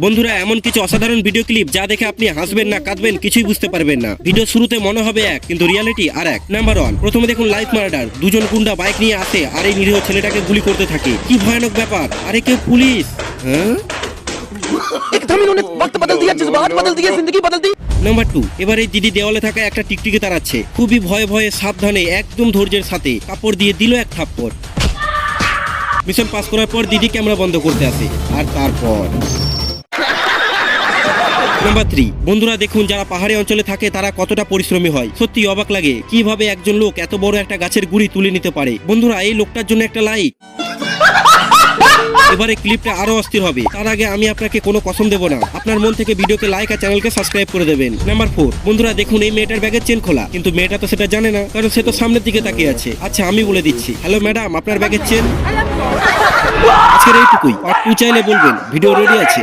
বন্ধুরা, এমন কিছু অসাধারণ ভিডিও ক্লিপ যা দেখে আপনি হাসবেন না কাঁদবেন কিছুই বুঝতে পারবেন না। ভিডিও শুরুতে মনে হবে এক, কিন্তু রিয়ালিটি আর এক। নাম্বার 1, প্রথমে দেখুন লাইফ মার্ডার। দুজন গুন্ডা বাইক নিয়ে আসে আর এই নিরীহ ছেলেটাকে গুলি করতে থাকে। কি ভয়ানক ব্যাপার! আরে কেউ পুলিশ? হ্যাঁ। एकदम इन्होंने वक्त बदल दिया, जज्बात बदल दिए, जिंदगी बदल दी। নাম্বার 2, এবার এই দিদি দেওয়ালে থাকা একটা টিকটিকি তাড়াচ্ছে। খুবই ভয়ে ভয়ে সাবধানে একদম ধৈর্যের সাথে কাপড় দিয়ে দিল এক থাপ্পড়। মিশন পাস করার পর দিদি ক্যামেরা বন্ধ করতে আসে। আর তারপর নাম্বার 3, বন্ধুরা দেখুন যারা পাহাড়ি অঞ্চলে থাকে তারা কতটা পরিশ্রমী হয়। সত্যি অবাক লাগে কিভাবে একজন লোক এত বড় একটা গাছের গুড়ি তুলে নিতে পারে। বন্ধুরা, এই লোকটার জন্য একটা লাইক। এবারে ক্লিপটা আরো অস্থির হবে। তার আগে আমি আপনাকে কোনো কসম দেব না, আপনার মন থেকে ভিডিওকে লাইক আর চ্যানেলকে সাবস্ক্রাইব করে দেবেন। নাম্বার 4, বন্ধুরা দেখুন এই মেয়েটার ব্যাগের চেন খোলা, কিন্তু মেয়েটা তো সেটা জানে না, কারণ সে তো সামনের দিকে তাকিয়ে আছে। আচ্ছা আমি বলে দিচ্ছি, হ্যালো ম্যাডাম, আপনার ব্যাগের চেন। আজকের এইটুকুই। পার্ট 2 চাইলে বলবেন, ভিডিও রেডি আছে।